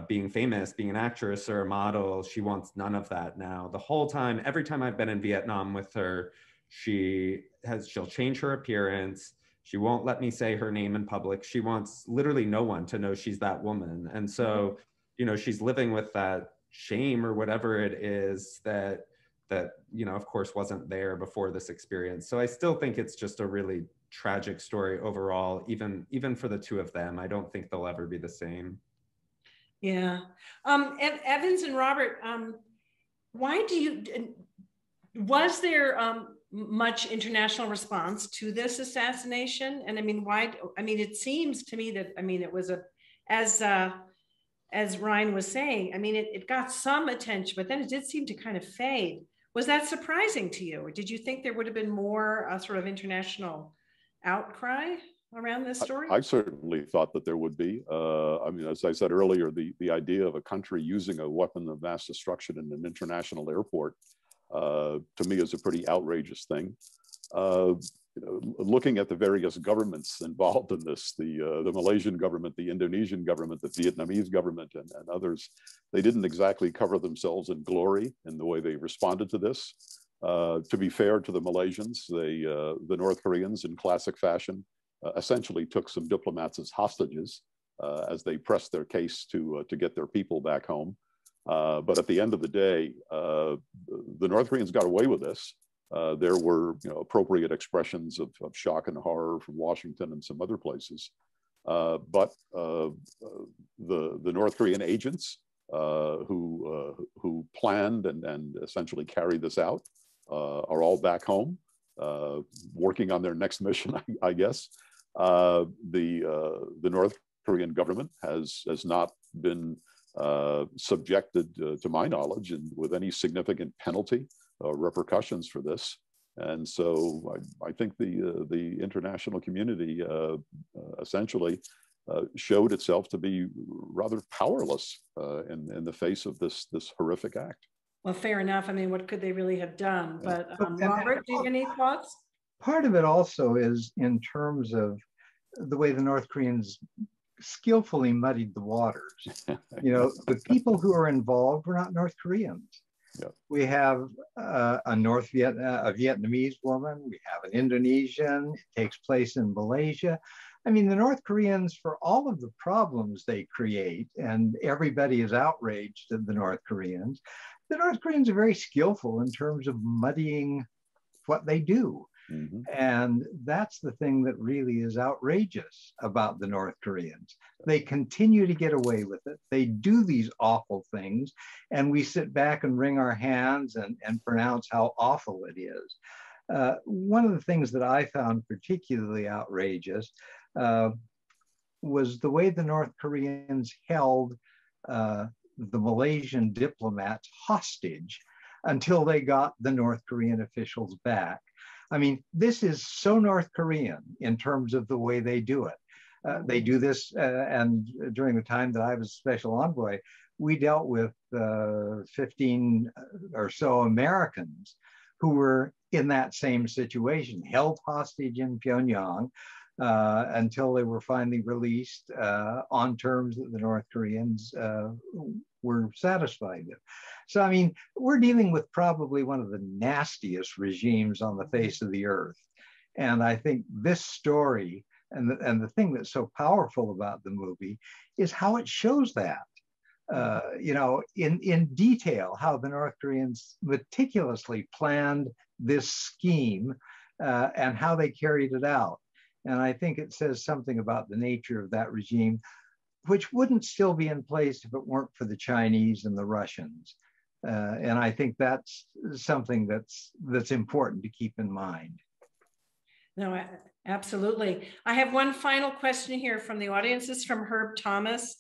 being famous, being an actress or a model. She wants none of that now. The whole time, every time I've been in Vietnam with her, she'll change her appearance. She won't let me say her name in public. She wants literally no one to know she's that woman. And so, you know, she's living with that shame or whatever it is that you know, of course, wasn't there before this experience. So I still think it's just a really tragic story overall, even for the two of them. I don't think they'll ever be the same. Yeah. Evans and Robert, was there much international response to this assassination? And I mean, it seems to me that, it was as Ryan was saying, it got some attention, but then it did seem to kind of fade. Was that surprising to you? Or did you think there would have been more sort of international outcry around this story? I certainly thought that there would be. As I said earlier, the idea of a country using a weapon of mass destruction in an international airport, to me, is a pretty outrageous thing. Looking at the various governments involved in this, the Malaysian government, the Indonesian government, the Vietnamese government, and others, they didn't exactly cover themselves in glory in the way they responded to this. To be fair to the Malaysians, the North Koreans, in classic fashion, essentially took some diplomats as hostages as they pressed their case to get their people back home. But at the end of the day, the North Koreans got away with this. There were appropriate expressions of shock and horror from Washington and some other places. But the North Korean agents who planned and essentially carried this out are all back home, working on their next mission, I guess. The North Korean government has not been subjected, to my knowledge, and with any significant penalty or repercussions for this. And so I think the international community essentially showed itself to be rather powerless in the face of this horrific act. Well, fair enough. I mean, what could they really have done? But Robert, do you have any thoughts? Part of it also is in terms of the way the North Koreans skillfully muddied the waters. You know, the people who are involved were not North Koreans. Yep. We have a Vietnamese woman. We have an Indonesian. It takes place in Malaysia. I mean, the North Koreans, for all of the problems they create, and everybody is outraged at the North Koreans, the North Koreans are very skillful in terms of muddying what they do. Mm-hmm. And that's the thing that really is outrageous about the North Koreans. They continue to get away with it. They do these awful things, and we sit back and wring our hands and pronounce how awful it is. One of the things that I found particularly outrageous was the way the North Koreans held the Malaysian diplomats hostage until they got the North Korean officials back. I mean, this is so North Korean in terms of the way they do it. They do this, and during the time that I was special envoy, we dealt with 15 or so Americans who were in that same situation, held hostage in Pyongyang until they were finally released on terms that the North Koreans were satisfied with. So, I mean, we're dealing with probably one of the nastiest regimes on the face of the earth. And I think this story and the thing that's so powerful about the movie is how it shows that, you know, in detail, how the North Koreans meticulously planned this scheme and how they carried it out. And I think it says something about the nature of that regime, which wouldn't still be in place if it weren't for the Chinese and the Russians. And I think that's something that's important to keep in mind. No, absolutely. I have one final question here from the audience. This is from Herb Thomas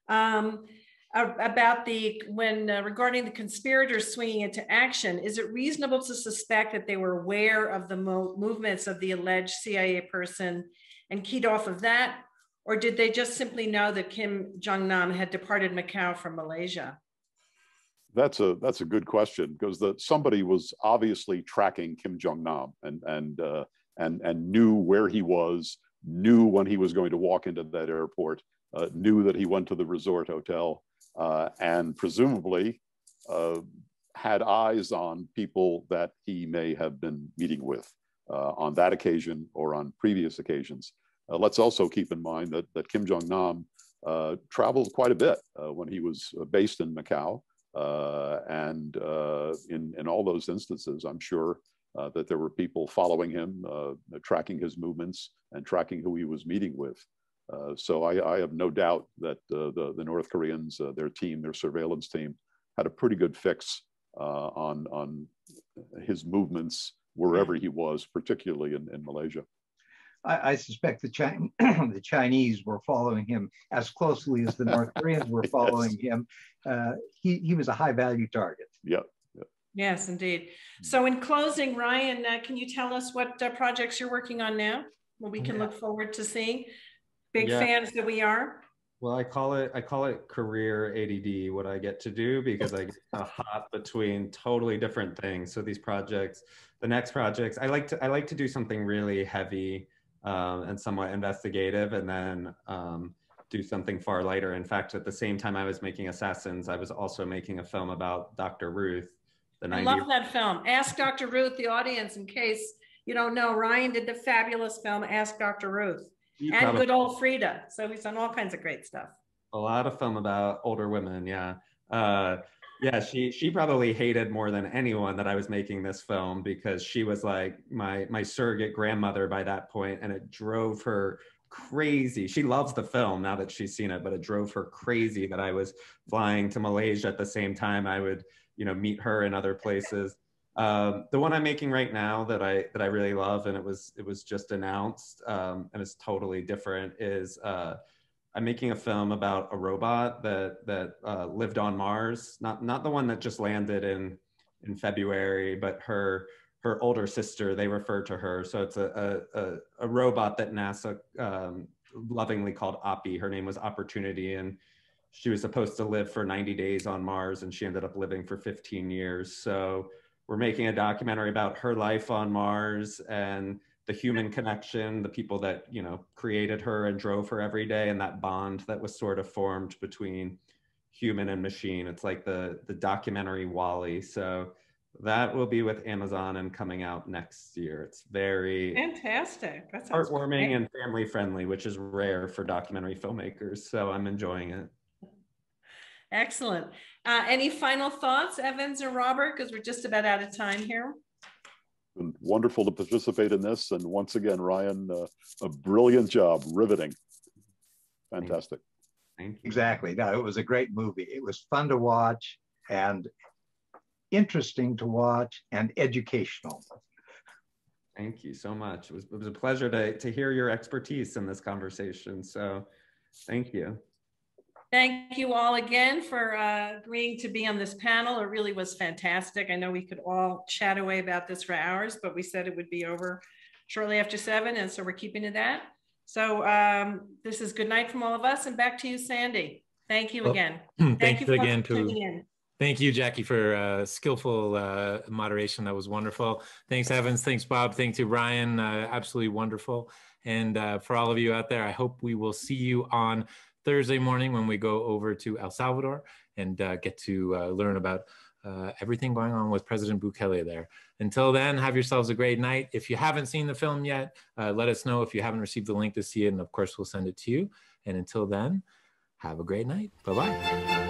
about regarding the conspirators swinging into action. Is it reasonable to suspect that they were aware of the movements of the alleged CIA person and keyed off of that? Or did they just simply know that Kim Jong-un had departed Macau from Malaysia? That's a good question, because somebody was obviously tracking Kim Jong-nam and knew where he was, knew when he was going to walk into that airport, knew that he went to the resort hotel, and presumably had eyes on people that he may have been meeting with on that occasion or on previous occasions. Let's also keep in mind that Kim Jong-nam traveled quite a bit when he was based in Macau. And in all those instances, I'm sure that there were people following him, tracking his movements and tracking who he was meeting with. So I have no doubt that the North Koreans, their surveillance team, had a pretty good fix on his movements wherever he was, particularly in Malaysia. I suspect the Chinese were following him as closely as the North Koreans were following him. He was a high value target. Yeah. Yes, indeed. So in closing, Ryan, can you tell us what projects you're working on now? What we can look forward to seeing? Big fans that we are. Well, I call it career ADD, what I get to do, because I get to hop between totally different things. So these projects, the next projects, I like to do something really heavy and somewhat investigative, and then do something far lighter. In fact, at the same time I was making Assassins, I was also making a film about Dr. Ruth. I love that film. Ask Dr. Ruth, the audience, in case you don't know, Ryan did the fabulous film Ask Dr. Ruth. And good old Frida. So he's done all kinds of great stuff. A lot of film about older women, yeah. Yeah, she probably hated more than anyone that I was making this film, because she was like my surrogate grandmother by that point, and it drove her crazy. She loves the film now that she's seen it, but it drove her crazy that I was flying to Malaysia at the same time I would, meet her in other places. The one I'm making right now that I really love, and it was just announced, and it's totally different, is I'm making a film about a robot that lived on Mars, not the one that just landed in February, but her older sister, they refer to her. So it's a robot that NASA lovingly called Oppie. Her name was Opportunity, and she was supposed to live for 90 days on Mars, and she ended up living for 15 years. So we're making a documentary about her life on Mars and the human connection, the people that, you know, created her and drove her every day, and that bond that was sort of formed between human and machine. It's like the documentary WALL-E. So that will be with Amazon and coming out next year. It's very fantastic. That sounds heartwarming and family friendly, which is rare for documentary filmmakers. So I'm enjoying it. Excellent. Any final thoughts, Evans or Robert? Because we're just about out of time here. Been wonderful to participate in this. And once again, Ryan, a brilliant job, riveting. Fantastic. Thank you. Exactly. No, it was a great movie. It was fun to watch and interesting to watch and educational. Thank you so much. It was a pleasure to hear your expertise in this conversation. So thank you. Thank you all again for agreeing to be on this panel. It really was fantastic. I know we could all chat away about this for hours, but we said it would be over shortly after 7, and so we're keeping to that. So this is good night from all of us, and back to you, Sandy. Thank you again. Thank you again for tuning in. Thank you, Jackie, for skillful moderation. That was wonderful. Thanks, Evans. Thanks, Bob. Thanks to Ryan. Absolutely wonderful. And for all of you out there, I hope we will see you on Thursday morning when we go over to El Salvador and get to learn about everything going on with President Bukele there. Until then, have yourselves a great night. If you haven't seen the film yet, let us know if you haven't received the link to see it, and of course, we'll send it to you. And until then, have a great night. Bye-bye.